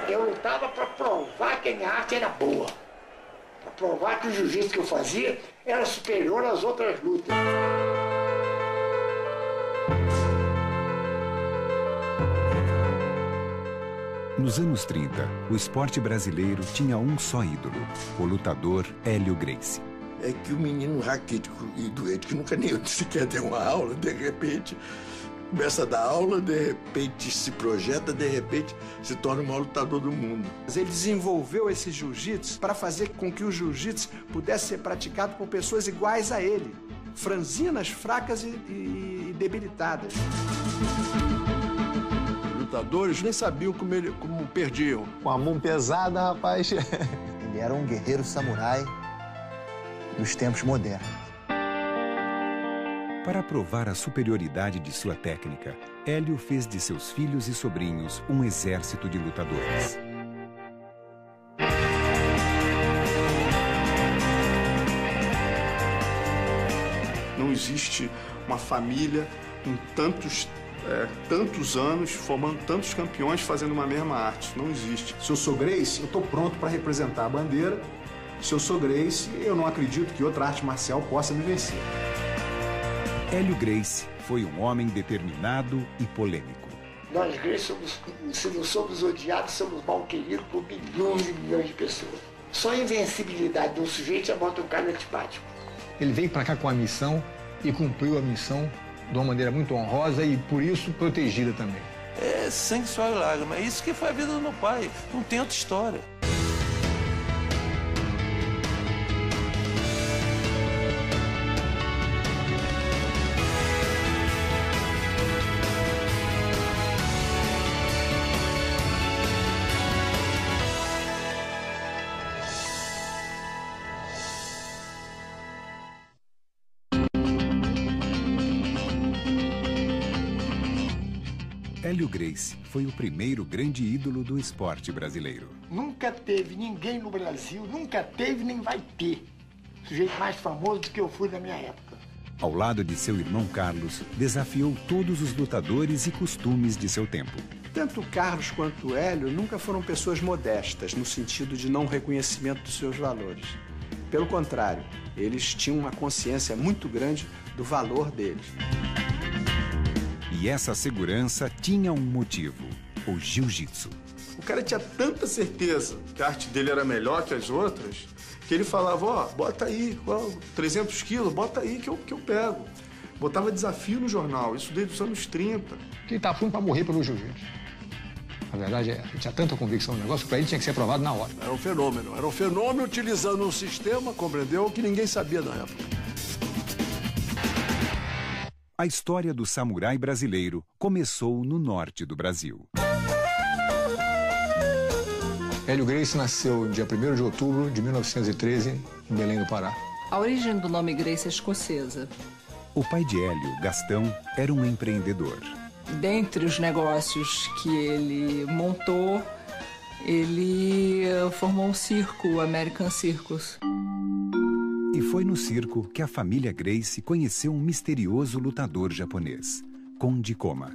Eu lutava para provar que a minha arte era boa. Para provar que o jiu-jitsu que eu fazia era superior às outras lutas. Nos anos 30, o esporte brasileiro tinha um só ídolo, o lutador Hélio Gracie. É que o menino raquítico e doente, que nunca nem sequer deu uma aula, de repente começa a dar aula, de repente se projeta, de repente se torna o maior lutador do mundo. Ele desenvolveu esse jiu-jitsu para fazer com que o jiu-jitsu pudesse ser praticado por pessoas iguais a ele, franzinas, fracas e debilitadas. Os lutadores nem sabiam como perdiam. Com a mão pesada, rapaz. Ele era um guerreiro samurai dos tempos modernos. Para provar a superioridade de sua técnica, Hélio fez de seus filhos e sobrinhos um exército de lutadores. Não existe uma família com tantos anos, formando tantos campeões, fazendo uma mesma arte. Não existe. Se eu sou Gracie, eu estou pronto para representar a bandeira. Se eu sou Gracie, eu não acredito que outra arte marcial possa me vencer. Hélio Gracie foi um homem determinado e polêmico. Nós, Gracie, se não somos odiados, somos mal queridos por milhões e milhões de pessoas. Só a invencibilidade de um sujeito já bota um cara antipático. Ele veio para cá com a missão e cumpriu a missão de uma maneira muito honrosa e, por isso, protegida também. É sangue, suor e lágrima. É isso que foi a vida do meu pai. Não tem outra história. Hélio Gracie foi o primeiro grande ídolo do esporte brasileiro. Nunca teve ninguém no Brasil, nunca teve nem vai ter sujeito mais famoso do que eu fui na minha época. Ao lado de seu irmão Carlos, desafiou todos os lutadores e costumes de seu tempo. Tanto o Carlos quanto o Hélio nunca foram pessoas modestas, no sentido de não reconhecimento dos seus valores. Pelo contrário, eles tinham uma consciência muito grande do valor deles. E essa segurança tinha um motivo: o jiu-jitsu. O cara tinha tanta certeza que a arte dele era melhor que as outras, que ele falava, ó, bota aí, 300 quilos, bota aí que eu pego. Botava desafio no jornal, isso desde os anos 30. Ele estava pronto para morrer pelo jiu-jitsu. A verdade é, ele tinha tanta convicção no negócio que para ele tinha que ser aprovado na hora. Era um fenômeno utilizando um sistema, compreendeu, que ninguém sabia na época. A história do samurai brasileiro começou no norte do Brasil. Hélio Gracie nasceu dia 1º de outubro de 1913, em Belém do Pará. A origem do nome Gracie é escocesa. O pai de Hélio, Gastão, era um empreendedor. Dentre os negócios que ele montou, ele formou um circo, o American Circus. E foi no circo que a família Gracie conheceu um misterioso lutador japonês, Konde Koma.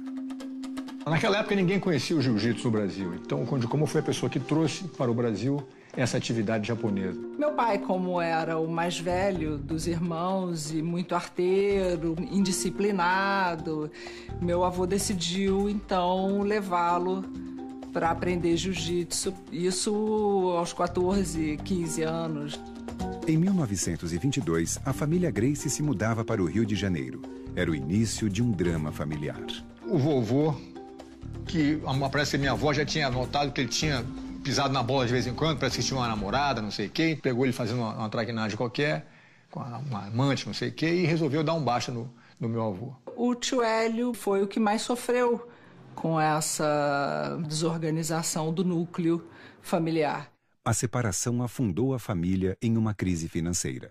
Naquela época ninguém conhecia o jiu-jitsu no Brasil, então o Konde Koma foi a pessoa que trouxe para o Brasil essa atividade japonesa. Meu pai, como era o mais velho dos irmãos e muito arteiro, indisciplinado, meu avô decidiu então levá-lo para aprender jiu-jitsu, isso aos 14, 15 anos. Em 1922, a família Gracie se mudava para o Rio de Janeiro. Era o início de um drama familiar. O vovô, que parece que minha avó já tinha notado que ele tinha pisado na bola de vez em quando, parece que tinha uma namorada, não sei quem, pegou ele fazendo uma traquinagem qualquer, com uma amante, não sei quem, e resolveu dar um baixa no meu avô. O tio Hélio foi o que mais sofreu com essa desorganização do núcleo familiar. A separação afundou a família em uma crise financeira.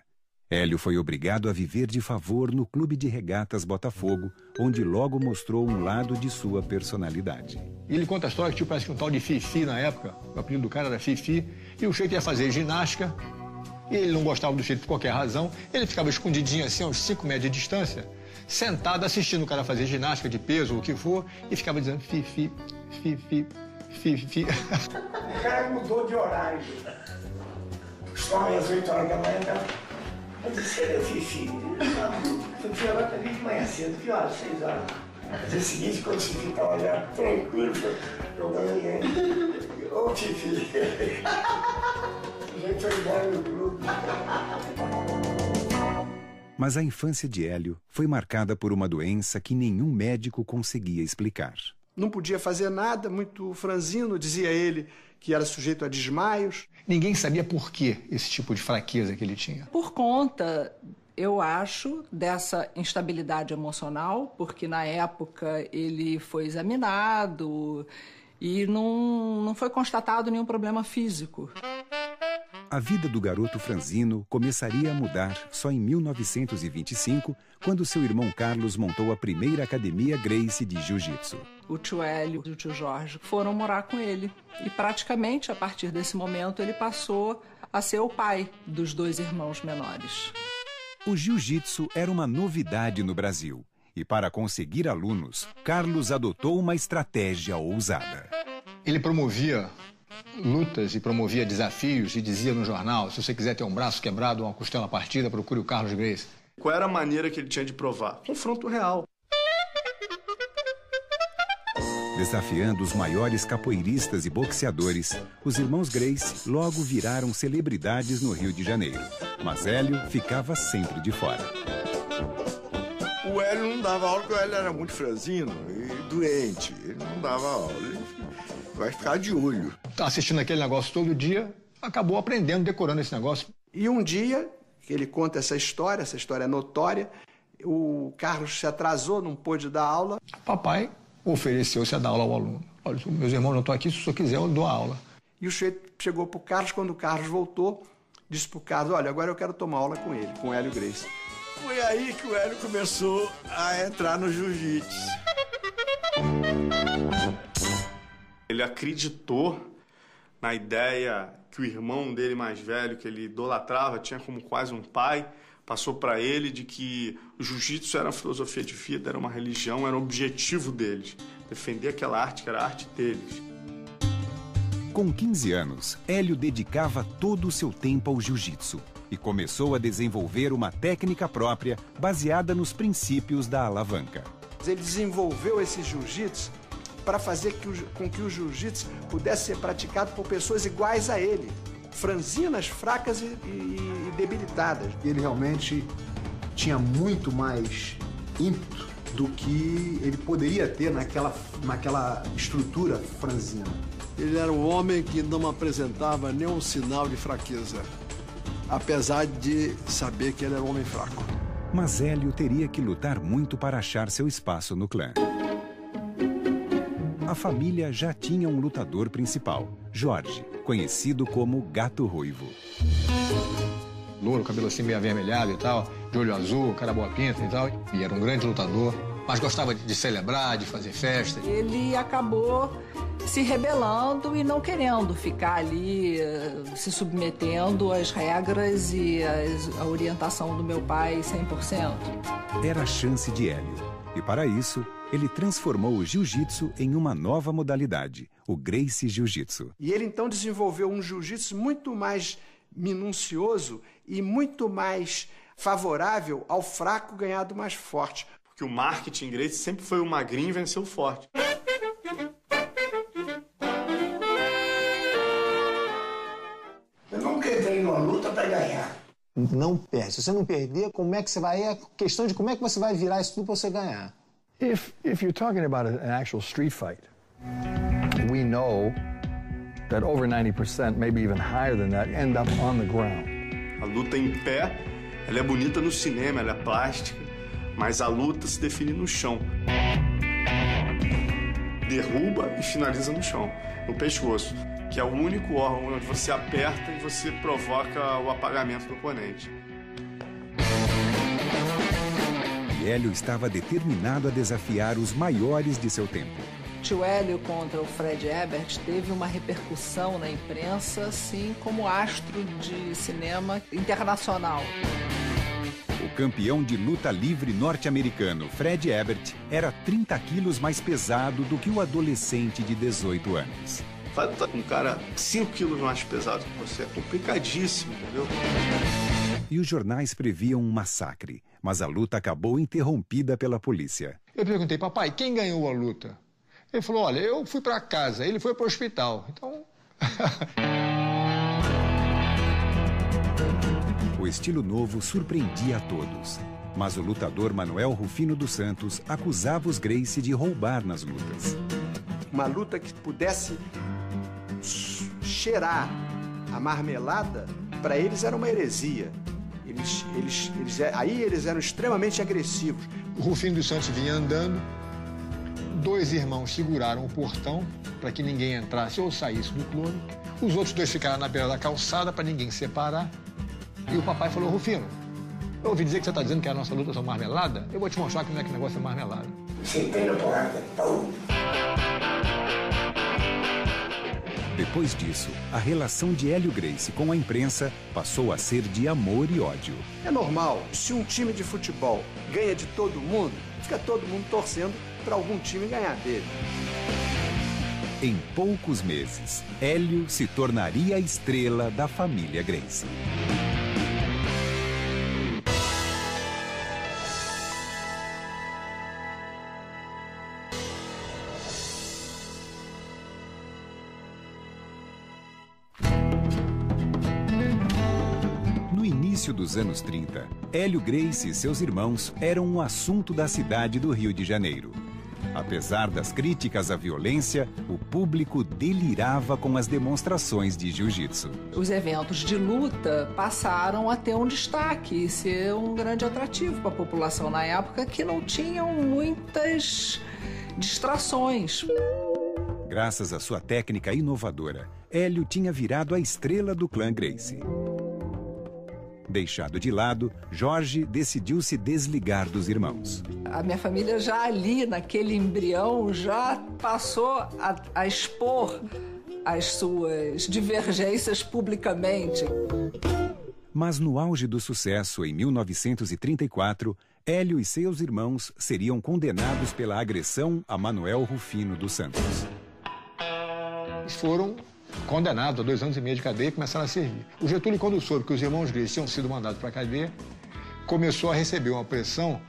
Hélio foi obrigado a viver de favor no Clube de Regatas Botafogo, onde logo mostrou um lado de sua personalidade. Ele conta a história que tinha parece que um tal de Fifi na época, o apelido do cara era Fifi, e o jeito ia fazer ginástica, e ele não gostava do jeito por qualquer razão, ele ficava escondidinho assim, a uns 5 metros de distância, sentado assistindo o cara fazer ginástica de peso ou o que for, e ficava dizendo Fifi, Fifi, O cara mudou de horário. Só às 8 horas da manhã, eu disse, Fifi, Fifi agora tá vindo de manhã cedo, que horas? 6 horas. No dia seguinte, quando o Fifi tava olhando, tranquilo, jogando game. Ô, Fifi, a gente foi embora no grupo. Mas a infância de Hélio foi marcada por uma doença que nenhum médico conseguia explicar. Não podia fazer nada, muito franzino, dizia ele que era sujeito a desmaios. Ninguém sabia por que esse tipo de fraqueza que ele tinha. Por conta, eu acho, dessa instabilidade emocional, porque na época ele foi examinado e não foi constatado nenhum problema físico. A vida do garoto franzino começaria a mudar só em 1925, quando seu irmão Carlos montou a primeira academia Gracie de jiu-jitsu. O tio Hélio e o tio Jorge foram morar com ele. E praticamente, a partir desse momento, ele passou a ser o pai dos 2 irmãos menores. O jiu-jitsu era uma novidade no Brasil. E para conseguir alunos, Carlos adotou uma estratégia ousada. Ele promovia lutas e promovia desafios e dizia no jornal, se você quiser ter um braço quebrado ou uma costela partida, procure o Carlos Gracie. Qual era a maneira que ele tinha de provar? Confronto real. Desafiando os maiores capoeiristas e boxeadores, os irmãos Gracie logo viraram celebridades no Rio de Janeiro. Mas Hélio ficava sempre de fora. O Hélio não dava aula porque o Hélio era muito franzino e doente. Ele não dava aula. Ele vai ficar de olho. Tá assistindo aquele negócio todo dia, acabou aprendendo, decorando esse negócio. E um dia, que ele conta essa história é notória, o Carlos se atrasou, não pôde dar aula. Papai ofereceu-se a dar aula ao aluno. Olha, meus irmãos não estão aqui, se o senhor quiser eu dou a aula. E o sujeito chegou pro Carlos, quando o Carlos voltou, disse pro Carlos, olha, agora eu quero tomar aula com ele, com o Hélio Gracie. Foi aí que o Hélio começou a entrar no jiu-jitsu. Ele acreditou na ideia que o irmão dele mais velho, que ele idolatrava, tinha como quase um pai, passou para ele de que o jiu-jitsu era uma filosofia de vida, era uma religião, era o objetivo deles. Defender aquela arte que era a arte deles. Com 15 anos, Hélio dedicava todo o seu tempo ao jiu-jitsu e começou a desenvolver uma técnica própria baseada nos princípios da alavanca. Ele desenvolveu esse jiu-jitsu para fazer com que o jiu-jitsu pudesse ser praticado por pessoas iguais a ele, franzinas, fracas e debilitadas. Ele realmente tinha muito mais ímpeto do que ele poderia ter naquela estrutura franzina. Ele era um homem que não apresentava nenhum sinal de fraqueza, apesar de saber que ele era um homem fraco. Mas Hélio teria que lutar muito para achar seu espaço no clã. A família já tinha um lutador principal, Jorge, conhecido como Gato Ruivo. Louro, cabelo assim meio avermelhado e tal, de olho azul, cara boa pinta e tal. E era um grande lutador, mas gostava de celebrar, de fazer festa. Ele acabou se rebelando e não querendo ficar ali, se submetendo às regras e à orientação do meu pai 100%. Era a chance de Hélio. E para isso, ele transformou o jiu-jitsu em uma nova modalidade, o Gracie Jiu-Jitsu. E ele então desenvolveu um jiu-jitsu muito mais minucioso e muito mais favorável ao fraco ganhar do mais forte. Porque o marketing Gracie sempre foi o magrinho vencer o forte. Eu nunca entrei numa luta para ganhar. Não perde. Se você não perder, como é que você vai... É questão de como é que você vai virar isso tudo para você ganhar. If you're talking about an actual street fight, we know that over 90%, maybe even higher than that, end up on the ground. A luta em pé, ela é bonita no cinema, ela é plástica, mas a luta se define no chão. Derruba e finaliza no chão, no pescoço, que é o único órgão onde você aperta e você provoca o apagamento do oponente. E Hélio estava determinado a desafiar os maiores de seu tempo. Tio Hélio contra o Fred Ebert teve uma repercussão na imprensa, assim como astro de cinema internacional. O campeão de luta livre norte-americano Fred Ebert era 30 quilos mais pesado do que o adolescente de 18 anos. Vai lutar com um cara 5 quilos mais pesado que você. É complicadíssimo, entendeu? E os jornais previam um massacre, mas a luta acabou interrompida pela polícia. Eu perguntei, papai, quem ganhou a luta? Ele falou, olha, eu fui para casa, ele foi para o hospital. Então... O estilo novo surpreendia a todos, mas o lutador Manuel Rufino dos Santos acusava os Gracie de roubar nas lutas. Uma luta que pudesse cheirar a marmelada, para eles era uma heresia. Aí eles eram extremamente agressivos. O Rufino dos Santos vinha andando, 2 irmãos seguraram o portão para que ninguém entrasse ou saísse do clube. Os outros 2 ficaram na beira da calçada para ninguém separar. E o papai falou, Rufino, eu ouvi dizer que você está dizendo que a nossa luta é marmelada? Eu vou te mostrar como é que o negócio é marmelada. Depois disso, a relação de Hélio Gracie com a imprensa passou a ser de amor e ódio. É normal, se um time de futebol ganha de todo mundo, fica todo mundo torcendo para algum time ganhar dele. Em poucos meses, Hélio se tornaria a estrela da família Gracie. No início dos anos 30, Hélio Gracie e seus irmãos eram um assunto da cidade do Rio de Janeiro. Apesar das críticas à violência, o público delirava com as demonstrações de jiu-jitsu. Os eventos de luta passaram a ter um destaque e ser um grande atrativo para a população na época, que não tinham muitas distrações. Graças à sua técnica inovadora, Hélio tinha virado a estrela do clã Gracie. Deixado de lado, Jorge decidiu se desligar dos irmãos. A minha família já ali, naquele embrião, já passou a expor as suas divergências publicamente. Mas no auge do sucesso, em 1934, Hélio e seus irmãos seriam condenados pela agressão a Manuel Rufino dos Santos. Eles foram condenados a 2 anos e meio de cadeia e começaram a servir. O Getúlio, quando soube que os irmãos Gracie tinham sido mandados para a cadeia, começou a receber uma pressão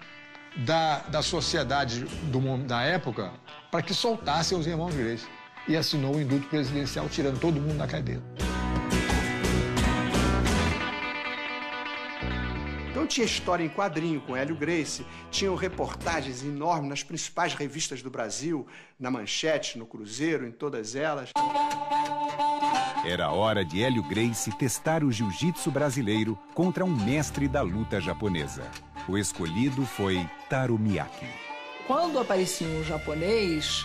da sociedade da época para que soltassem os irmãos Gracie. E assinou o indulto presidencial, tirando todo mundo da cadeia. Então tinha história em quadrinho com Hélio Gracie, tinham reportagens enormes nas principais revistas do Brasil, na Manchete, no Cruzeiro, em todas elas. Era hora de Hélio Gracie testar o jiu-jitsu brasileiro contra um mestre da luta japonesa. O escolhido foi Taro Miyake. Quando aparecia um japonês,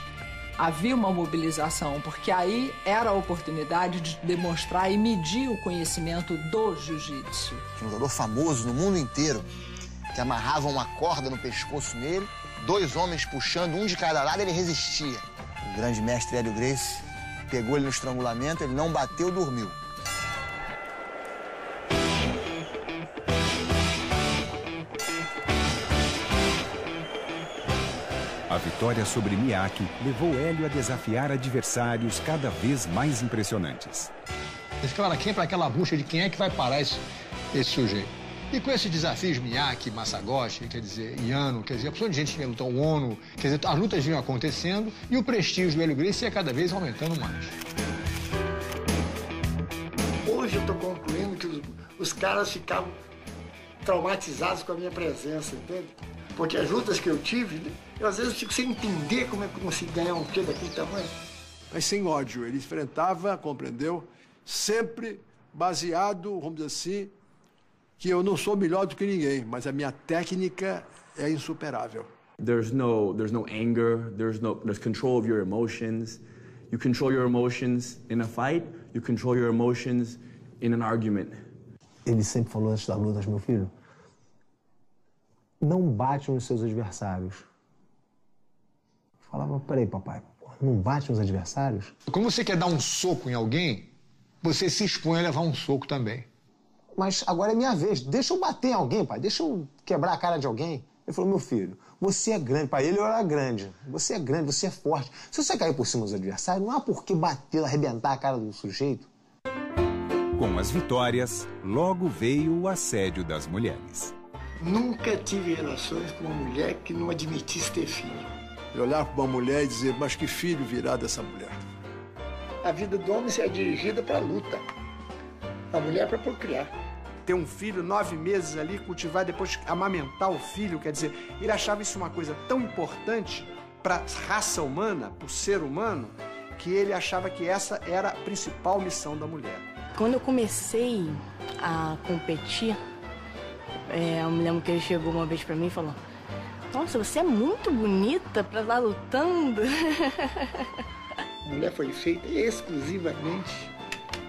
havia uma mobilização, porque aí era a oportunidade de demonstrar e medir o conhecimento do jiu-jitsu. Um lutador famoso no mundo inteiro, que amarrava uma corda no pescoço nele, 2 homens puxando, um de cada lado, ele resistia. O grande mestre Hélio Gracie pegou ele no estrangulamento, ele não bateu, dormiu. A vitória sobre Miyake levou Hélio a desafiar adversários cada vez mais impressionantes. Eles ficaram aqui para aquela bucha de quem é que vai parar esse sujeito. E com esses desafios, Miyake, Masagoshi, quer dizer, Yano, quer dizer, a pessoa de gente que ia lutar, o Ono, quer dizer, as lutas vinham acontecendo e o prestígio do Hélio Gracie ia cada vez aumentando mais. Hoje eu estou concluindo que os caras ficavam traumatizados com a minha presença, entende? Porque as lutas que eu tive, eu às vezes fico sem entender como é que eu consigo ganhar um quê daquele tamanho. Mas sem ódio, ele enfrentava, compreendeu? Sempre baseado, vamos dizer assim, que eu não sou melhor do que ninguém, mas a minha técnica é insuperável. There's no anger, there's control of your emotions. You control your emotions in a fight, you control your emotions in an argument. Ele sempre falou antes das lutas, meu filho, não bate nos seus adversários. Eu falava, peraí, papai, não bate nos adversários? Quando você quer dar um soco em alguém, você se expõe a levar um soco também. mas agora é minha vez, deixa eu bater em alguém, pai, deixa eu quebrar a cara de alguém. Ele falou, meu filho, você é grande, pai, ele era grande, você é forte. Se você cair por cima dos adversários, não há por que bater, arrebentar a cara do sujeito. Com as vitórias, logo veio o assédio das mulheres. Nunca tive relações com uma mulher que não admitisse ter filho. Eu olhar para uma mulher e dizer, mas que filho virá dessa mulher? A vida do homem é dirigida para a luta, a mulher para procriar. Ter um filho 9 meses ali, cultivar, depois amamentar o filho, quer dizer, ele achava isso uma coisa tão importante para a raça humana, para o ser humano, que ele achava que essa era a principal missão da mulher. Quando eu comecei a competir, eu me lembro que ele chegou uma vez para mim e falou, nossa, você é muito bonita para estar lutando. A mulher foi feita exclusivamente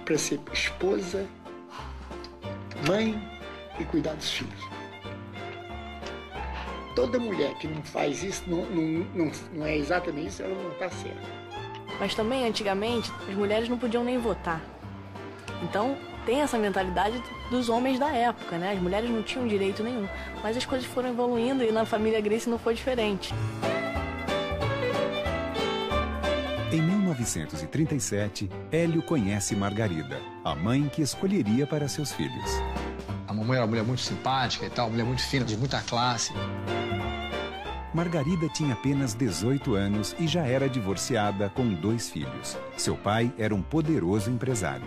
para ser esposa, mãe e cuidar dos filhos. Toda mulher que não faz isso, não é exatamente isso, ela não está certa. Mas também, antigamente, as mulheres não podiam nem votar. Então, tem essa mentalidade dos homens da época, né? As mulheres não tinham direito nenhum. Mas as coisas foram evoluindo e na família Gracie não foi diferente. Em 1937, Hélio conhece Margarida, a mãe que escolheria para seus filhos. A mamãe era uma mulher muito simpática e tal, uma mulher muito fina, de muita classe. Margarida tinha apenas 18 anos e já era divorciada com 2 filhos. Seu pai era um poderoso empresário.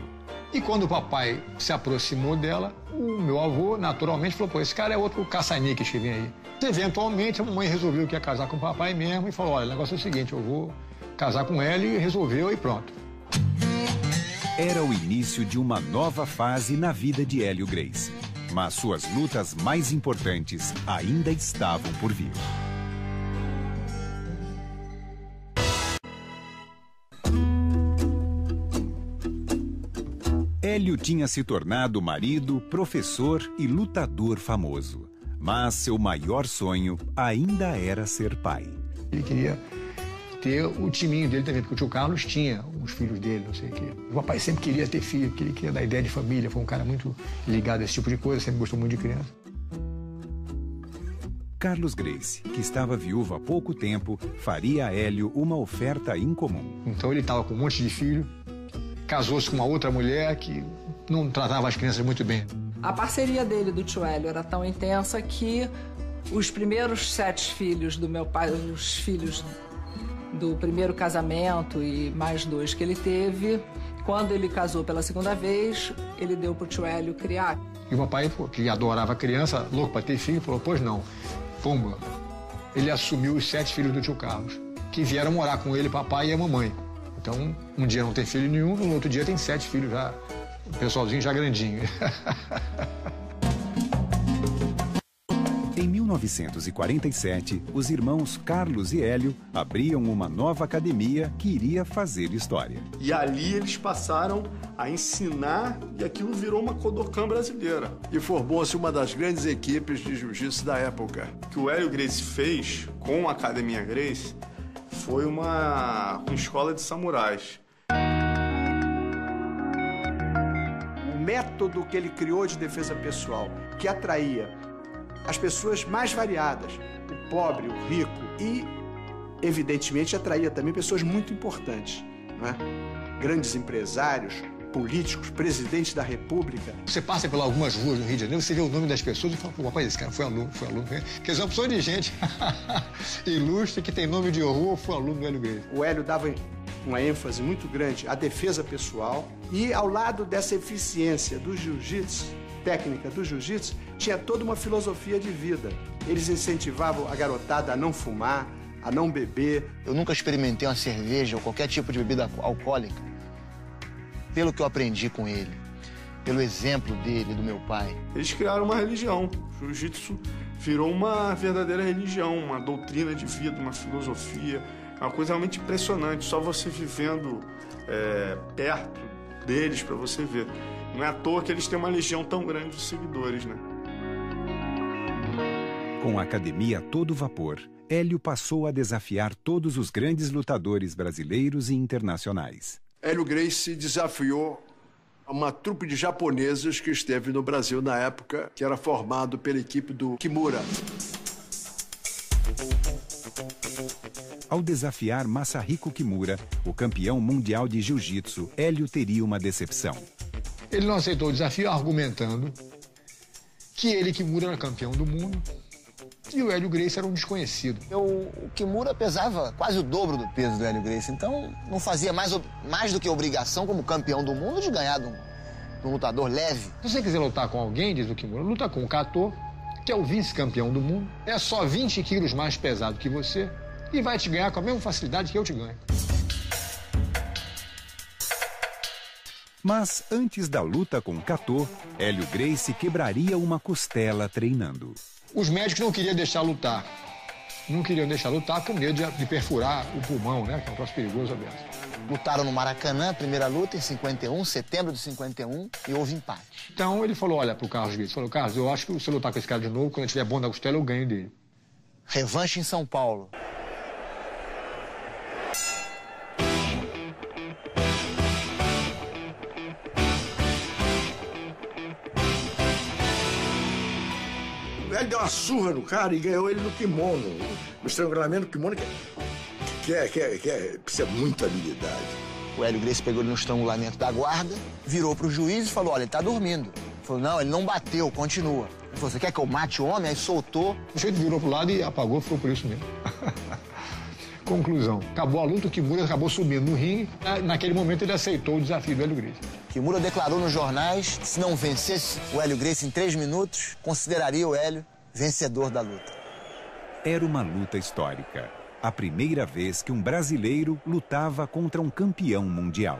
E quando o papai se aproximou dela, o meu avô naturalmente falou, pô, esse cara é outro caça-níqueis que vem aí. Eventualmente, a mamãe resolveu que ia casar com o papai mesmo e falou, olha, o negócio é o seguinte, eu vou casar com ela e resolveu e pronto. Era o início de uma nova fase na vida de Hélio Gracie. Mas suas lutas mais importantes ainda estavam por vir. Hélio tinha se tornado marido, professor e lutador famoso. Mas seu maior sonho ainda era ser pai. Ele queria ter o timinho dele também, porque o tio Carlos tinha os filhos dele, não sei o quê. O papai sempre queria ter filho, porque ele queria dar ideia de família, foi um cara muito ligado a esse tipo de coisa, sempre gostou muito de criança. Carlos Gracie, que estava viúvo há pouco tempo, faria a Hélio uma oferta incomum. Então ele estava com um monte de filho, casou-se com uma outra mulher que não tratava as crianças muito bem. A parceria dele do tio Hélio era tão intensa que os primeiros 7 filhos do meu pai, os filhos do primeiro casamento e mais 2 que ele teve, quando ele casou pela segunda vez, ele deu pro tio Hélio criar. E o papai, que adorava a criança, louco para ter filho, falou, pois não, pumba. Ele assumiu os 7 filhos do tio Carlos, que vieram morar com ele, papai e a mamãe. Então, um dia não tem filho nenhum, no outro dia tem 7 filhos já, o pessoalzinho já grandinho. Em 1947, os irmãos Carlos e Hélio abriam uma nova academia que iria fazer história. E ali eles passaram a ensinar e aquilo virou uma Kodokan brasileira. E formou-se uma das grandes equipes de jiu-jitsu da época. O que o Hélio Gracie fez com a Academia Gracie foi uma escola de samurais. O método que ele criou de defesa pessoal, que atraía as pessoas mais variadas, o pobre, o rico, e, evidentemente, atraía também pessoas muito importantes, não é? Grandes empresários, políticos, presidentes da República. Você passa por algumas ruas do Rio de Janeiro, você vê o nome das pessoas e fala, pô, rapaz, esse cara foi aluno. Quer dizer, uma pessoa de gente ilustre que tem nome de rua, foi aluno do Hélio Gracie. O Hélio dava uma ênfase muito grande à defesa pessoal e, ao lado dessa eficiência do jiu-jitsu, técnica do jiu-jitsu, tinha toda uma filosofia de vida. Eles incentivavam a garotada a não fumar, a não beber. Eu nunca experimentei uma cerveja ou qualquer tipo de bebida alcoólica. Pelo que eu aprendi com ele, pelo exemplo dele, do meu pai. Eles criaram uma religião. O jiu-jitsu virou uma verdadeira religião, uma doutrina de vida, uma filosofia. É uma coisa realmente impressionante. Só você vivendo perto deles para você ver. Não é à toa que eles têm uma legião tão grande de seguidores, né? Com a academia a todo vapor, Hélio passou a desafiar todos os grandes lutadores brasileiros e internacionais. Hélio Gracie desafiou Uma trupe de japoneses que esteve no Brasil na época, que era formado pela equipe do Kimura. Ao desafiar Masahiko Kimura, o campeão mundial de jiu-jitsu, Hélio teria uma decepção. Ele não aceitou o desafio argumentando que ele, Kimura, era campeão do mundo e o Hélio Gracie era um desconhecido. O Kimura pesava quase o dobro do peso do Hélio Gracie, então não fazia mais do que obrigação como campeão do mundo de ganhar de um lutador leve. Se você quiser lutar com alguém, diz o Kimura, luta com o Kato, que é o vice-campeão do mundo, é só 20 quilos mais pesado que você e vai te ganhar com a mesma facilidade que eu te ganho. Mas antes da luta com Kato, Hélio Gracie quebraria uma costela treinando. Os médicos não queriam deixar lutar. Não queriam deixar lutar com medo de perfurar o pulmão, né? Que é um troço perigoso aberto. Lutaram no Maracanã, primeira luta em 51, setembro de 51, e houve empate. Então ele falou, olha, pro Carlos Gracie, falou, Carlos, eu acho que se eu lutar com esse cara de novo, quando ele estiver bom na costela, eu ganho dele. Revanche em São Paulo. Ele deu uma surra no cara e ganhou ele no kimono. No estrangulamento do kimono, que precisa muita habilidade. O Hélio Gracie pegou ele no estrangulamento da guarda, virou pro juiz e falou, olha, ele tá dormindo. Ele falou, não, ele não bateu, continua. Ele falou, você quer que eu mate o homem? Aí soltou. O jeito virou pro lado e apagou, ficou por isso mesmo. Conclusão, acabou a luta, o Kimura acabou subindo no ringue. Naquele momento ele aceitou o desafio do Hélio Gracie. Kimura declarou nos jornais que se não vencesse o Hélio Gracie em 3 minutos, consideraria o Hélio vencedor da luta. Era uma luta histórica. A primeira vez que um brasileiro lutava contra um campeão mundial.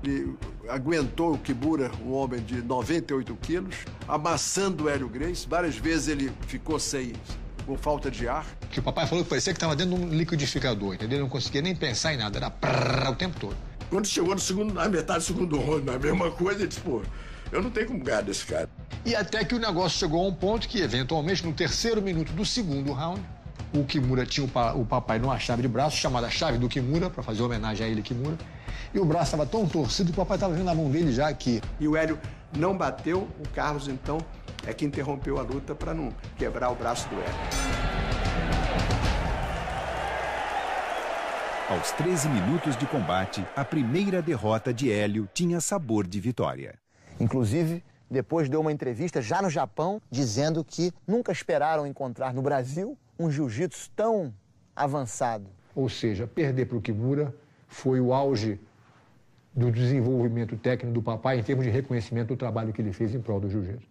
Ele aguentou o Kimura, um homem de 98 quilos, amassando o Hélio Gracie. Várias vezes ele ficou com falta de ar. Que o papai falou que parecia que estava dentro de um liquidificador, entendeu? Ele não conseguia nem pensar em nada, era prrr, o tempo todo. Quando chegou na metade do segundo round, na mesma coisa, ele disse, pô, eu não tenho como ganhar desse cara. E até que o negócio chegou a um ponto que, eventualmente, no terceiro minuto do segundo round, o Kimura tinha o papai numa chave de braço, chamada chave do Kimura, para fazer homenagem a ele, Kimura. E o braço estava tão torcido que o papai estava vendo a mão dele já aqui. E o Hélio não bateu, o Carlos, então, é que interrompeu a luta para não quebrar o braço do Hélio. Aos 13 minutos de combate, a primeira derrota de Hélio tinha sabor de vitória. Inclusive, depois deu uma entrevista já no Japão, dizendo que nunca esperaram encontrar no Brasil um jiu-jitsu tão avançado. Ou seja, perder para o Kimura foi o auge do desenvolvimento técnico do papai em termos de reconhecimento do trabalho que ele fez em prol do jiu-jitsu.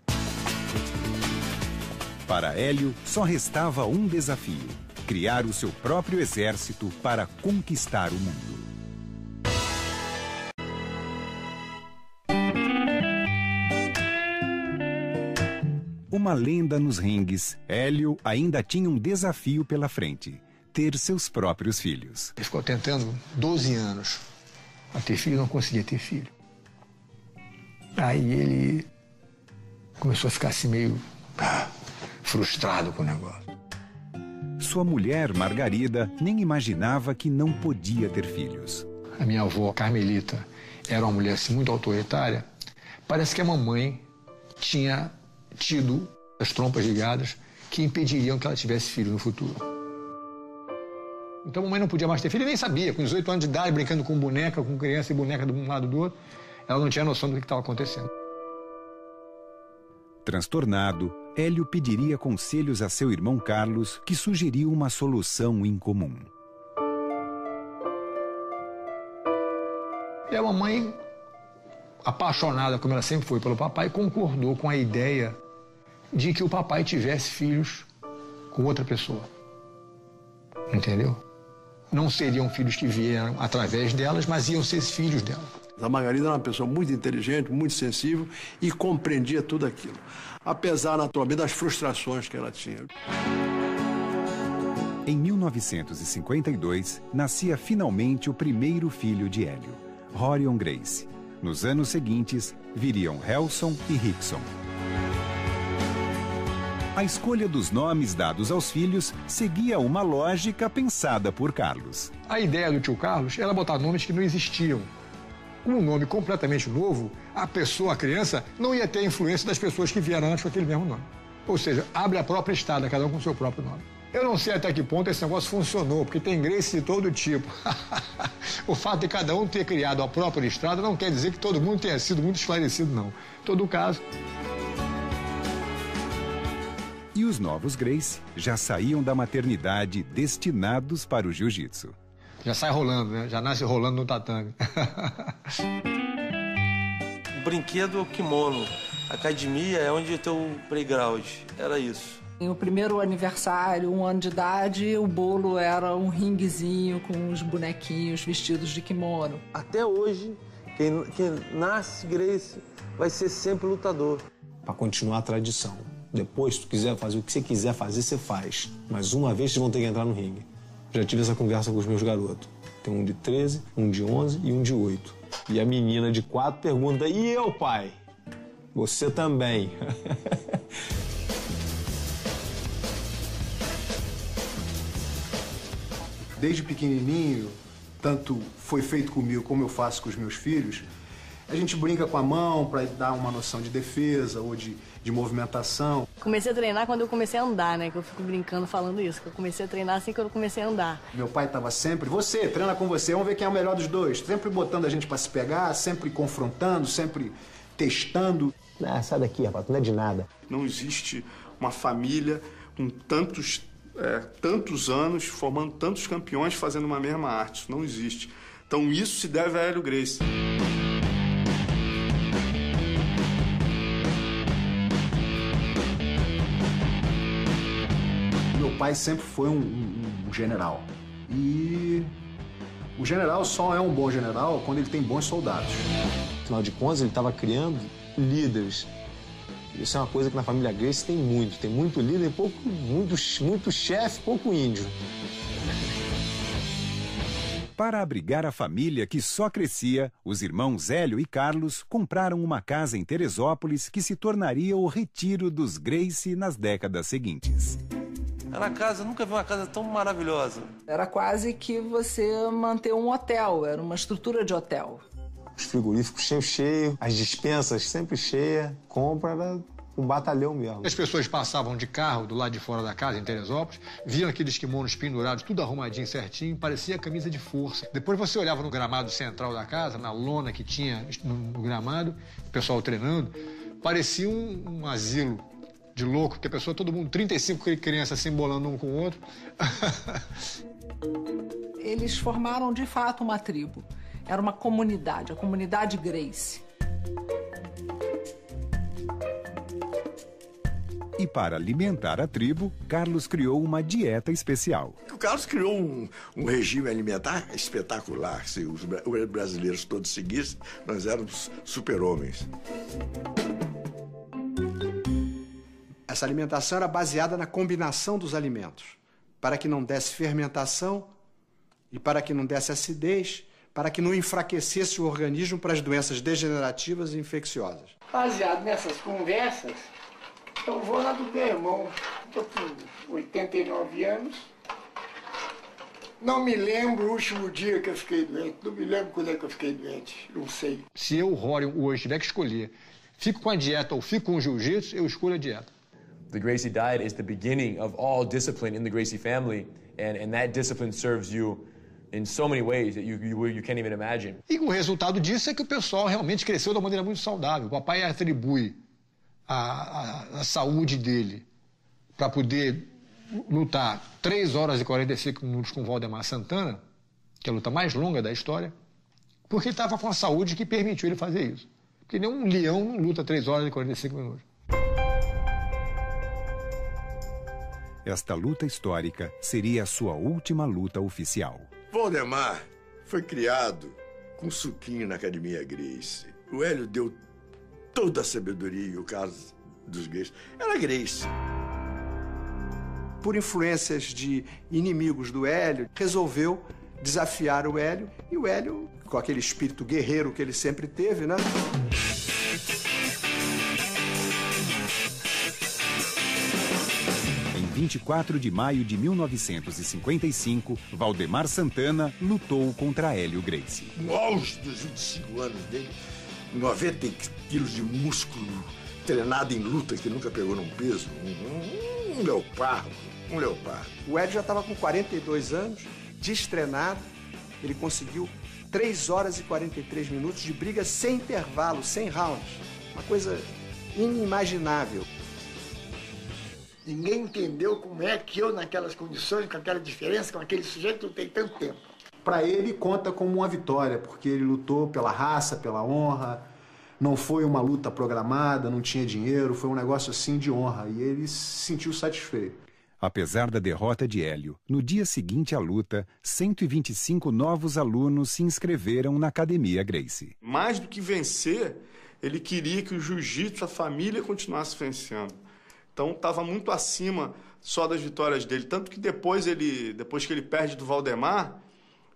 Para Hélio, só restava um desafio: criar o seu próprio exército para conquistar o mundo. Uma lenda nos ringues, Hélio ainda tinha um desafio pela frente: ter seus próprios filhos. Ele ficou tentando 12 anos a ter filho, não conseguia ter filho. Aí ele começou a ficar assim meio frustrado com o negócio. Sua mulher, Margarida, nem imaginava que não podia ter filhos. A minha avó, Carmelita, era uma mulher assim, muito autoritária. Parece que a mamãe tinha tido as trompas ligadas que impediriam que ela tivesse filho no futuro. Então a mamãe não podia mais ter filho e nem sabia. Com 18 anos de idade, brincando com boneca, com criança e boneca de um lado do outro, ela não tinha noção do que estava acontecendo. Transtornado, Hélio pediria conselhos a seu irmão Carlos, que sugeriu uma solução incomum. E a mamãe, apaixonada como ela sempre foi pelo papai, concordou com a ideia de que o papai tivesse filhos com outra pessoa. Entendeu? Não seriam filhos que vieram através delas, mas iam ser filhos dela. A Margarida era uma pessoa muito inteligente, muito sensível e compreendia tudo aquilo. Apesar, naturalmente, das frustrações que ela tinha. Em 1952, nascia finalmente o primeiro filho de Hélio, Rorion Gracie. Nos anos seguintes, viriam Helson e Rickson. A escolha dos nomes dados aos filhos seguia uma lógica pensada por Carlos. A ideia do tio Carlos era botar nomes que não existiam. Um nome completamente novo, a criança, não ia ter a influência das pessoas que vieram antes com aquele mesmo nome. Ou seja, abre a própria estrada, cada um com o seu próprio nome. Eu não sei até que ponto esse negócio funcionou, porque tem Grace de todo tipo. O fato de cada um ter criado a própria estrada não quer dizer que todo mundo tenha sido muito esclarecido, não. Em todo caso... E os novos Grace já saíam da maternidade destinados para o jiu-jitsu. Já sai rolando, né? Já nasce rolando no tatame. O brinquedo é o kimono. A academia é onde tem o playground. Era isso. No primeiro aniversário, 1 ano de idade, o bolo era um ringuezinho com os bonequinhos vestidos de kimono. Até hoje, quem nasce Grace vai ser sempre lutador. Para continuar a tradição. Depois, se tu quiser fazer o que você quiser fazer, você faz. Mas uma vez vocês vão ter que entrar no ringue. Já tive essa conversa com os meus garotos. Tem um de 13, um de 11 e um de 8. E a menina de 4 pergunta, e eu, pai? Você também. Desde pequenininho, tanto foi feito comigo como eu faço com os meus filhos, a gente brinca com a mão para dar uma noção de defesa ou de movimentação. Comecei a treinar quando eu comecei a andar, né? Que eu fico brincando falando isso, que eu comecei a treinar assim que eu comecei a andar. Meu pai estava sempre, treina com você, vamos ver quem é o melhor dos dois. Sempre botando a gente para se pegar, sempre confrontando, sempre testando. Ah, sai daqui, rapaz, tu não é de nada. Não existe uma família com tantos anos, formando tantos campeões, fazendo uma mesma arte. Isso não existe. Então isso se deve a Hélio Gracie. Meu pai sempre foi um general. E o general só é um bom general quando ele tem bons soldados. Afinal de contas, ele estava criando líderes. Isso é uma coisa que na família Gracie tem muito. Tem muito líder, muito chefe, pouco índio. Para abrigar a família que só crescia, os irmãos Hélio e Carlos compraram uma casa em Teresópolis que se tornaria o retiro dos Gracie nas décadas seguintes. Nunca vi uma casa tão maravilhosa. Era quase que você manter um hotel, era uma estrutura de hotel. Os frigoríficos cheios, as dispensas sempre cheias, compra era um batalhão mesmo. As pessoas passavam de carro do lado de fora da casa, em Teresópolis, viam aqueles kimonos pendurados, tudo arrumadinho, certinho, parecia camisa de força. Depois você olhava no gramado central da casa, na lona que tinha no gramado, o pessoal treinando, parecia um asilo de louco, porque a pessoa, todo mundo, 35 crianças se embolando um com o outro. Eles formaram, de fato, uma tribo. Era uma comunidade, a comunidade Gracie. E para alimentar a tribo, Carlos criou uma dieta especial. O Carlos criou um regime alimentar espetacular. Se os brasileiros todos seguissem, nós éramos super-homens. Essa alimentação era baseada na combinação dos alimentos, para que não desse fermentação e para que não desse acidez, para que não enfraquecesse o organismo para as doenças degenerativas e infecciosas. Baseado nessas conversas, eu vou lá do meu irmão. Estou com 89 anos. Não me lembro o último dia que eu fiquei doente. Não me lembro quando é que eu fiquei doente. Não sei. Se eu, Rório, hoje tiver que escolher, fico com a dieta ou fico com o jiu-jitsu, eu escolho a dieta. The Gracie diet is the beginning of all discipline in the Gracie family, and that discipline serves you in so many ways that you can't even imagine. E o resultado disso é que o pessoal realmente cresceu de uma maneira muito saudável. O papai atribui a saúde dele para poder lutar 3 horas e 45 minutos com o Valdemar Santana, que é a luta mais longa da história, porque ele estava com a saúde que permitiu ele fazer isso. Porque nenhum leão não luta 3 horas e 45 minutos. Esta luta histórica seria a sua última luta oficial. Valdemar foi criado com suquinho na Academia Gracie. O Hélio deu toda a sabedoria e o Carlos dos Gracie era Gracie. Por influências de inimigos do Hélio, resolveu desafiar o Hélio. E o Hélio, com aquele espírito guerreiro que ele sempre teve, né? 24 de maio de 1955, Valdemar Santana lutou contra Hélio Gracie. No auge dos 25 anos dele, 90 quilos de músculo, treinado em luta, que nunca pegou num peso, um leopardo. O Hélio já estava com 42 anos, destreinado, ele conseguiu 3 horas e 43 minutos de briga sem intervalo, sem rounds. Uma coisa inimaginável. Ninguém entendeu como é que eu, naquelas condições, com aquela diferença, com aquele sujeito, lutei tanto tempo. Para ele, conta como uma vitória, porque ele lutou pela raça, pela honra. Não foi uma luta programada, não tinha dinheiro, foi um negócio assim de honra. E ele se sentiu satisfeito. Apesar da derrota de Hélio, no dia seguinte à luta, 125 novos alunos se inscreveram na Academia Gracie. Mais do que vencer, ele queria que o jiu-jitsu, a família, continuasse vencendo. Então estava muito acima só das vitórias dele. Tanto que depois que ele perde do Valdemar,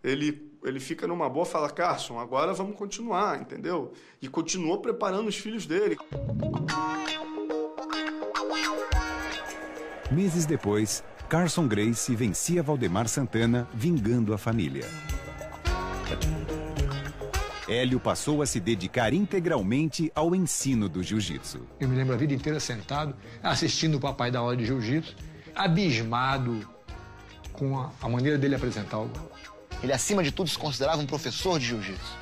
ele fica numa boa e fala, Carson, agora vamos continuar, entendeu? E continuou preparando os filhos dele. Meses depois, Carson Gracie vencia Valdemar Santana, vingando a família. Hélio passou a se dedicar integralmente ao ensino do jiu-jitsu. Eu me lembro a vida inteira sentado, assistindo o papai dar aula de jiu-jitsu, abismado com a maneira dele apresentar o golpe. Ele, acima de tudo, se considerava um professor de jiu-jitsu,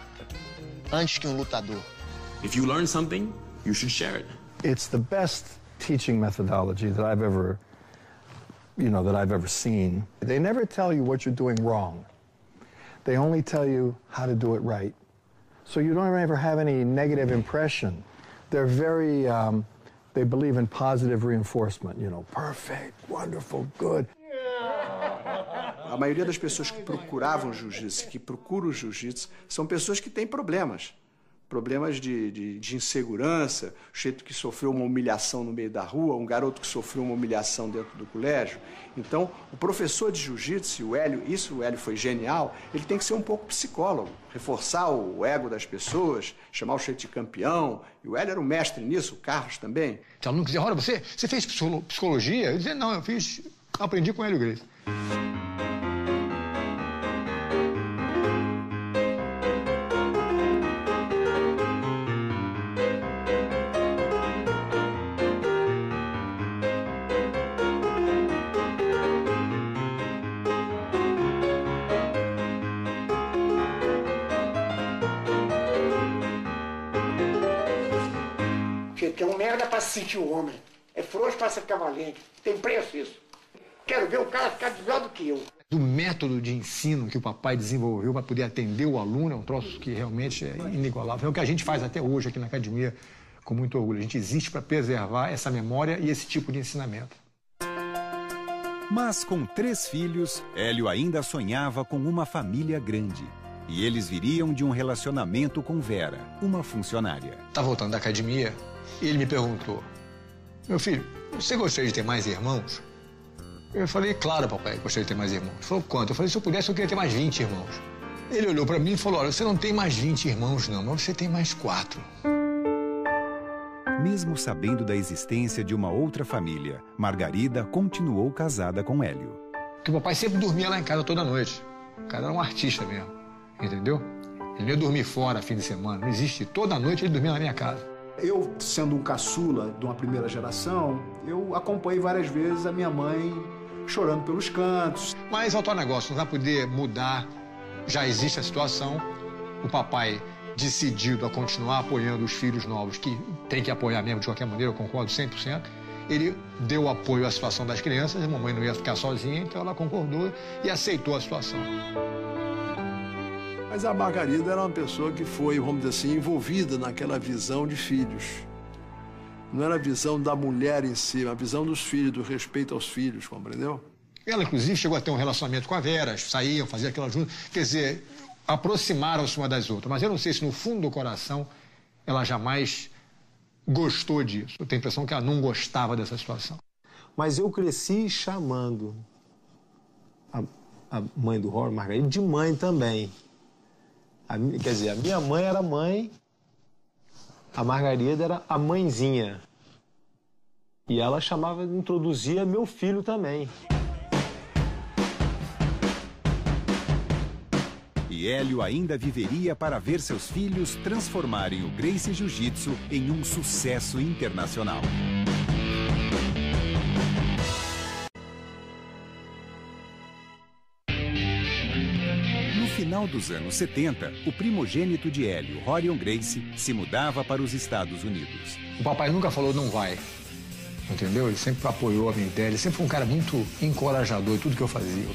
antes que um lutador. If you learn something, you should share it. It's the best teaching methodology that I've ever seen. They never tell you what you're doing wrong. They only tell you how to do it right. So you don't ever have any negative impression. They're very, they believe in positive reinforcement, perfect, wonderful, good. A maioria das pessoas que procuravam jiu-jitsu, que procuram o jiu-jitsu, são pessoas que têm problemas. Problemas de insegurança, o jeito que sofreu uma humilhação no meio da rua, um garoto que sofreu uma humilhação dentro do colégio. Então, o professor de jiu-jitsu, o Hélio foi genial, ele tem que ser um pouco psicólogo, reforçar o ego das pessoas, chamar o jeito de campeão. E o Hélio era um mestre nisso, o Carlos também. Se o aluno dizia, olha, você fez psicologia? Eu dizia, não, eu aprendi com o Hélio Gracie. Que é um merda para se sentir o homem. É frouxo para se ficar valente. Tem preço isso. Quero ver o cara ficar melhor do que eu. O método de ensino que o papai desenvolveu para poder atender o aluno é um troço que realmente é inigualável. É o que a gente faz até hoje aqui na academia com muito orgulho. A gente existe para preservar essa memória e esse tipo de ensinamento. Mas com 3 filhos, Hélio ainda sonhava com uma família grande. E eles viriam de um relacionamento com Vera, uma funcionária. Tá voltando da academia e ele me perguntou, meu filho, você gostaria de ter mais irmãos? Eu falei, claro, papai, gostaria de ter mais irmãos. Ele falou, quanto? Eu falei, se eu pudesse, eu queria ter mais 20 irmãos. Ele olhou para mim e falou, olha, você não tem mais 20 irmãos, não, mas você tem mais 4. Mesmo sabendo da existência de uma outra família, Margarida continuou casada com Hélio. Porque o papai sempre dormia lá em casa toda noite. O cara era um artista mesmo, entendeu? Ele não ia dormir fora fim de semana, não existe. Toda noite ele dormia na minha casa. Eu, sendo um caçula de uma primeira geração, eu acompanhei várias vezes a minha mãe chorando pelos cantos. Mas voltar ao negócio, não vai poder mudar, já existe a situação. O papai decidido a continuar apoiando os filhos novos, que tem que apoiar mesmo de qualquer maneira, eu concordo 100%. Ele deu apoio à situação das crianças, a mamãe não ia ficar sozinha, então ela concordou e aceitou a situação. Mas a Margarida era uma pessoa que foi, vamos dizer assim, envolvida naquela visão de filhos. Não era a visão da mulher em si, a visão dos filhos, do respeito aos filhos, compreendeu? Ela, inclusive, chegou a ter um relacionamento com a Vera, saíam, faziam aquilo junto. Quer dizer, aproximaram-se uma das outras. Mas eu não sei se no fundo do coração ela jamais gostou disso. Eu tenho a impressão que ela não gostava dessa situação. Mas eu cresci chamando a mãe do Robert, Margarida, de mãe também. Quer dizer, a minha mãe era mãe, a Margarida era a mãezinha. E ela introduzia meu filho também. E Hélio ainda viveria para ver seus filhos transformarem o Gracie Jiu-Jitsu em um sucesso internacional. No final dos anos 70, o primogênito de Hélio, Rorion Gracie, se mudava para os Estados Unidos. O papai nunca falou não vai, entendeu? Ele sempre apoiou a minha ideia, ele sempre foi um cara muito encorajador em tudo que eu fazia.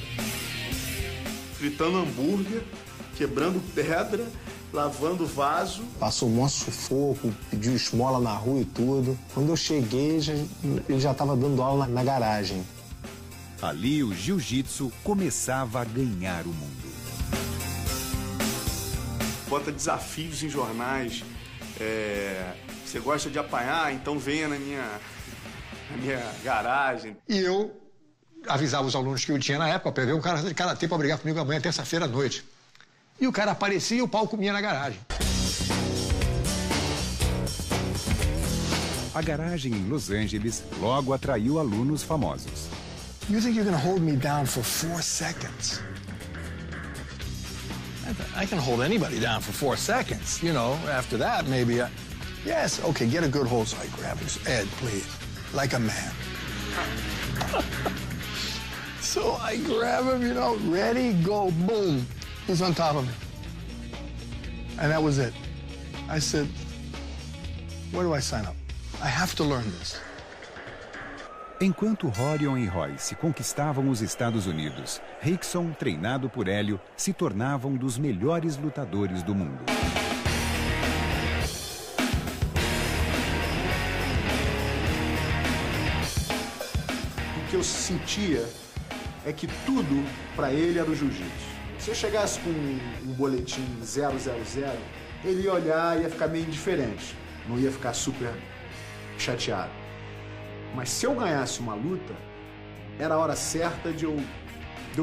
Fritando hambúrguer, quebrando pedra, lavando vaso. Passou um sufoco, pediu esmola na rua e tudo. Quando eu cheguei, ele já estava dando aula na garagem. Ali, o jiu-jitsu começava a ganhar o mundo. Bota desafios em jornais. Você gosta de apanhar? Então venha na minha garagem. E eu avisava os alunos que eu tinha na época para ver um cara de karatê para brigar comigo amanhã, terça-feira à noite. E o cara aparecia e o pau comia na garagem. A garagem em Los Angeles logo atraiu alunos famosos. You think you're going to hold me down for 4 seconds? I can hold anybody down for 4 seconds. You know, after that, maybe Yes, okay, get a good hold so I grab him. Ed, please, like a man. So I grab him, you know, ready, go, boom. He's on top of me. And that was it. I said, where do I sign up? I have to learn this. Enquanto Rorion e Royce conquistavam os Estados Unidos, Rickson, treinado por Hélio, se tornava um dos melhores lutadores do mundo. O que eu sentia é que tudo para ele era o jiu-jitsu. Se eu chegasse com um boletim 000, ele ia olhar e ia ficar meio indiferente, não ia ficar super chateado. Mas se eu ganhasse uma luta, era a hora certa de eu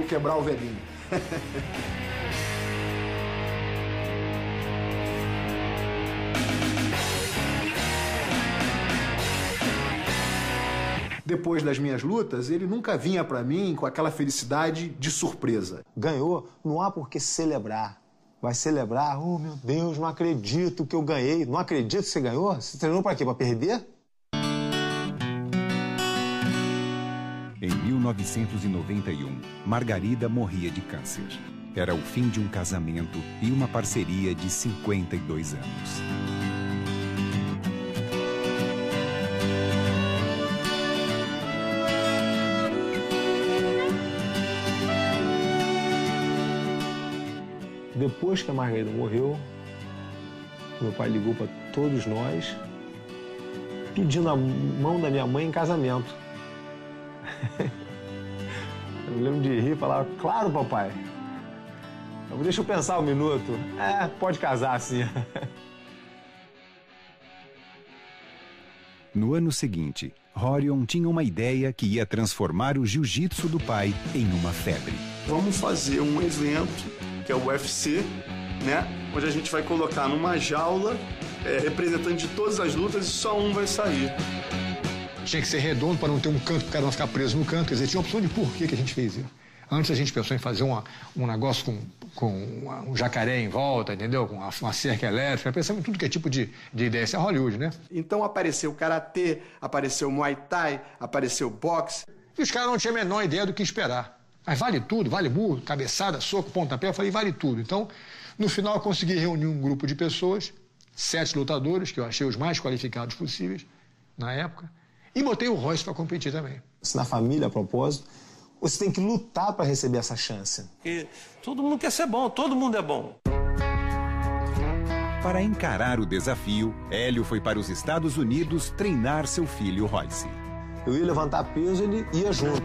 quebrar o velhinho. Depois das minhas lutas, ele nunca vinha pra mim com aquela felicidade de surpresa. Ganhou, não há por que celebrar. Vai celebrar, oh meu Deus, não acredito que eu ganhei. Não acredito que você ganhou? Você treinou pra quê? Pra perder? Em 1991, Margarida morria de câncer. Era o fim de um casamento e uma parceria de 52 anos. Depois que a Margarida morreu, meu pai ligou para todos nós, pedindo a mão da minha mãe em casamento. Eu me lembro de rir e falar, claro, papai. Deixa eu pensar um minuto. Pode casar, sim. No ano seguinte, Rorion tinha uma ideia que ia transformar o jiu-jitsu do pai em uma febre. Vamos fazer um evento, que é o UFC, né? Onde a gente vai colocar numa jaula representante de todas as lutas e só um vai sair. Tinha que ser redondo para não ter um canto, para o cara não ficar preso no canto. Quer dizer, tinha uma opção de porquê que a gente fez isso. Antes a gente pensou em fazer um negócio com um jacaré em volta, entendeu? Com uma cerca elétrica. Pensamos em tudo que é tipo de ideia. Isso é Hollywood, né? Então apareceu karatê, apareceu muay thai, apareceu boxe. E os caras não tinham a menor ideia do que esperar. Mas vale tudo, vale burro, cabeçada, soco, pontapé. Eu falei, vale tudo. Então, no final, eu consegui reunir um grupo de pessoas, 7 lutadores, que eu achei os mais qualificados possíveis na época, e botei o Royce para competir também. Se na família, a propósito, você tem que lutar para receber essa chance. Porque todo mundo quer ser bom, todo mundo é bom. Para encarar o desafio, Hélio foi para os Estados Unidos treinar seu filho Royce. Eu ia levantar peso, ele ia junto.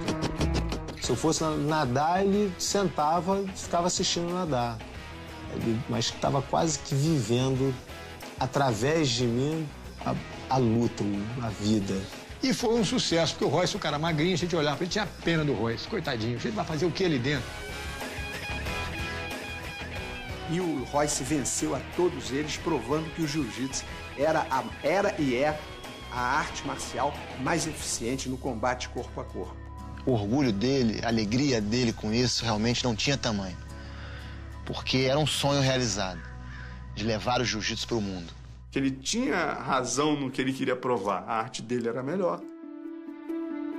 Se eu fosse nadar, ele sentava e ficava assistindo nadar. Mas estava quase que vivendo, através de mim, a luta, a vida. E foi um sucesso, porque o Royce, o cara magrinho, a gente olhava, a gente tinha pena do Royce, coitadinho, a gente vai fazer o que ali dentro? E o Royce venceu a todos eles, provando que o jiu-jitsu era e é a arte marcial mais eficiente no combate corpo a corpo. O orgulho dele, a alegria dele com isso realmente não tinha tamanho. Porque era um sonho realizado, de levar o jiu-jitsu para o mundo. Ele tinha razão no que ele queria provar. A arte dele era melhor.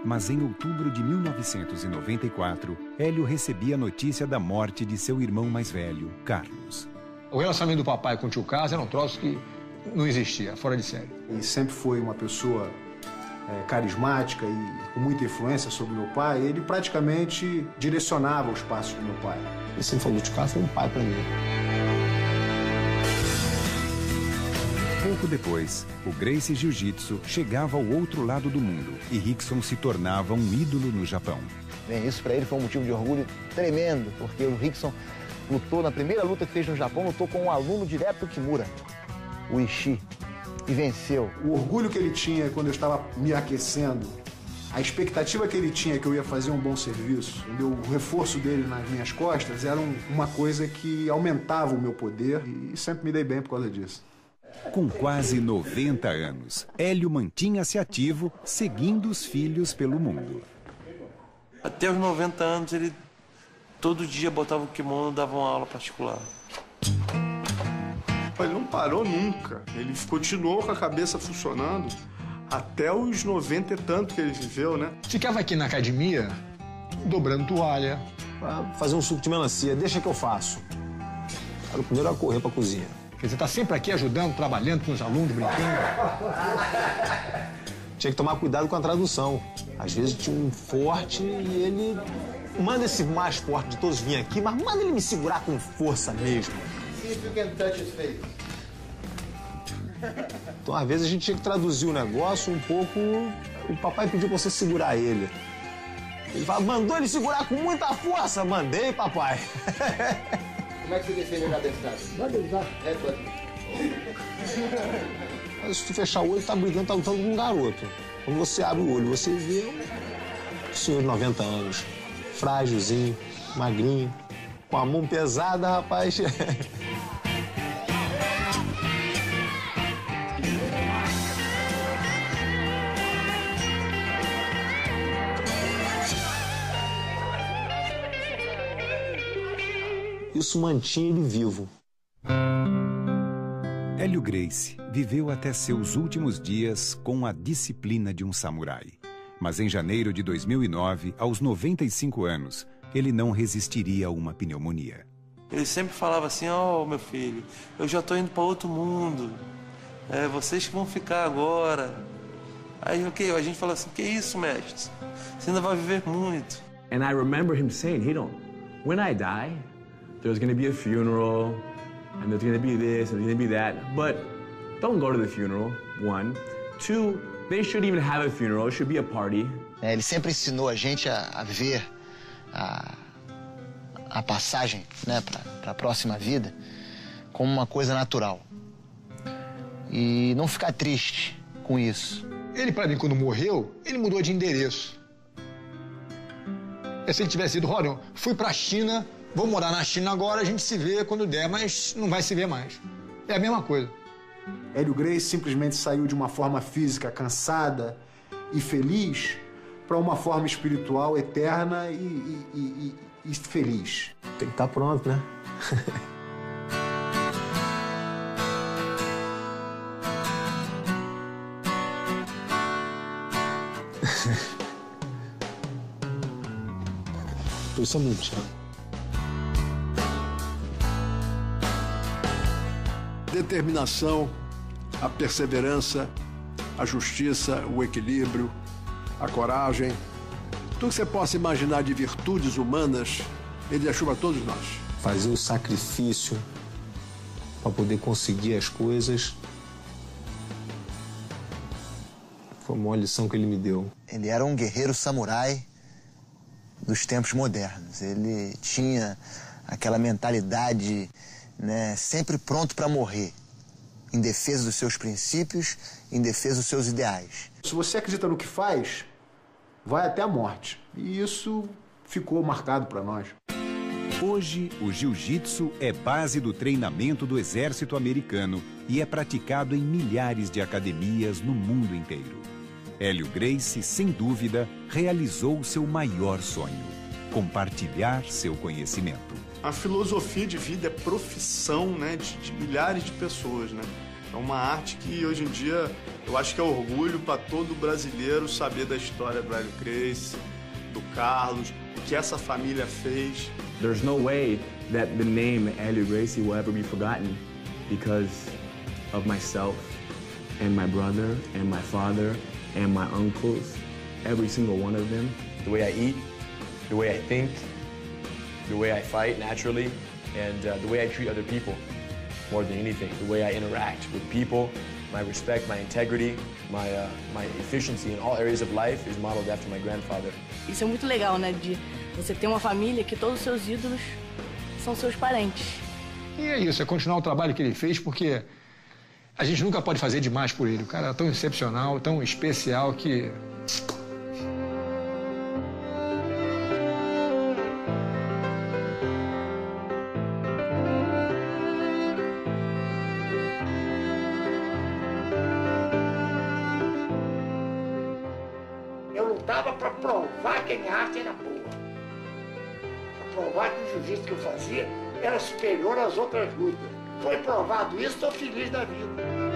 Mas em outubro de 1994, Hélio recebia a notícia da morte de seu irmão mais velho, Carlos. O relacionamento do papai com o tio Carlos era um troço que não existia, fora de série. Ele sempre foi uma pessoa carismática e com muita influência sobre meu pai. Ele praticamente direcionava os passos do meu pai. Ele sempre falou, o tio Carlos foi um pai para mim. Pouco depois, o Gracie Jiu-Jitsu chegava ao outro lado do mundo e Rickson se tornava um ídolo no Japão. Bem, isso para ele foi um motivo de orgulho tremendo, porque o Rickson lutou, na primeira luta que fez no Japão, lutou com um aluno direto do Kimura, o Ishii, e venceu. O orgulho que ele tinha quando eu estava me aquecendo, a expectativa que ele tinha que eu ia fazer um bom serviço, o reforço dele nas minhas costas era uma coisa que aumentava o meu poder e sempre me dei bem por causa disso. Com quase 90 anos, Hélio mantinha-se ativo, seguindo os filhos pelo mundo. Até os 90 anos, ele todo dia botava o kimono e dava uma aula particular. Ele não parou nunca. Ele continuou com a cabeça funcionando até os 90 e tanto que ele viveu, né? Ficava aqui na academia, dobrando toalha. Pra fazer um suco de melancia, deixa que eu faço. Era o primeiro a correr pra cozinha. Quer dizer, tá sempre aqui ajudando, trabalhando com os alunos, brincando. Tinha que tomar cuidado com a tradução. Às vezes tinha um forte e ele... Manda esse mais forte de todos vir aqui, mas manda ele me segurar com força mesmo. Então, às vezes, a gente tinha que traduzir o negócio um pouco... O papai pediu pra você segurar ele. Ele fala, mandou ele segurar com muita força. Mandei, papai. Como é que você defende a cabeçada? Vai deitar. Mas se tu fechar o olho, tá brigando, tá lutando com um garoto. Quando você abre o olho, você vê um senhor de 90 anos, frágilzinho, magrinho, com a mão pesada, rapaz. Isso mantinha ele vivo. Hélio Gracie viveu até seus últimos dias com a disciplina de um samurai. Mas em janeiro de 2009, aos 95 anos, ele não resistiria a uma pneumonia. Ele sempre falava assim, ó, meu filho, eu já tô indo para outro mundo. Vocês que vão ficar agora. Aí a gente fala assim, que isso, mestre? Você ainda vai viver muito. And I remember him saying, when I die, there's going to be a funeral, and there's going to be this, and there's going to be that, but don't go to the funeral, 1. 2, they shouldn't even have a funeral, it should be a party. Ele sempre ensinou a gente a ver a passagem, né, para a próxima vida como uma coisa natural. E não ficar triste com isso. Ele, para mim, quando morreu, ele mudou de endereço. Se ele tivesse ido, olha, fui para a China, vou morar na China agora, a gente se vê quando der, mas não vai se ver mais. É a mesma coisa. Hélio Gracie simplesmente saiu de uma forma física cansada e feliz para uma forma espiritual eterna e feliz. Tem que estar pronto, né? Posição muito chata. Determinação, a perseverança, a justiça, o equilíbrio, a coragem. Tudo que você possa imaginar de virtudes humanas, ele deixou para todos nós. Fazer o sacrifício para poder conseguir as coisas foi uma lição que ele me deu. Ele era um guerreiro samurai dos tempos modernos. Ele tinha aquela mentalidade, né, sempre pronto para morrer, em defesa dos seus princípios, em defesa dos seus ideais. Se você acredita no que faz, vai até a morte. E isso ficou marcado para nós. Hoje, o jiu-jitsu é base do treinamento do exército americano e é praticado em milhares de academias no mundo inteiro. Hélio Gracie, sem dúvida, realizou seu maior sonho: compartilhar seu conhecimento. A filosofia de vida é profissão, né, de milhares de pessoas, né? É uma arte que hoje em dia eu acho que é orgulho para todo brasileiro saber da história do Hélio Gracie, do Carlos, o que essa família fez. There's no way that the name Hélio Gracie will ever be forgotten because of myself and my brother and my father and my uncles, every single one of them. The way I eat, the way I think, the way I fight naturally, and the way I treat other people more than anything. The way I interact with people, my respect, my integrity, my efficiency in all areas of life is modeled after my grandfather. Isso é muito legal, né? De você ter uma família que todos os seus ídolos são seus parentes. E é isso, é continuar o trabalho que ele fez, porque a gente nunca pode fazer demais por ele. O cara é tão excepcional, tão especial que... Eu lutava para provar que a minha arte era boa. Para provar que o jiu-jitsu que eu fazia era superior às outras lutas. Foi provado isso, estou feliz da vida.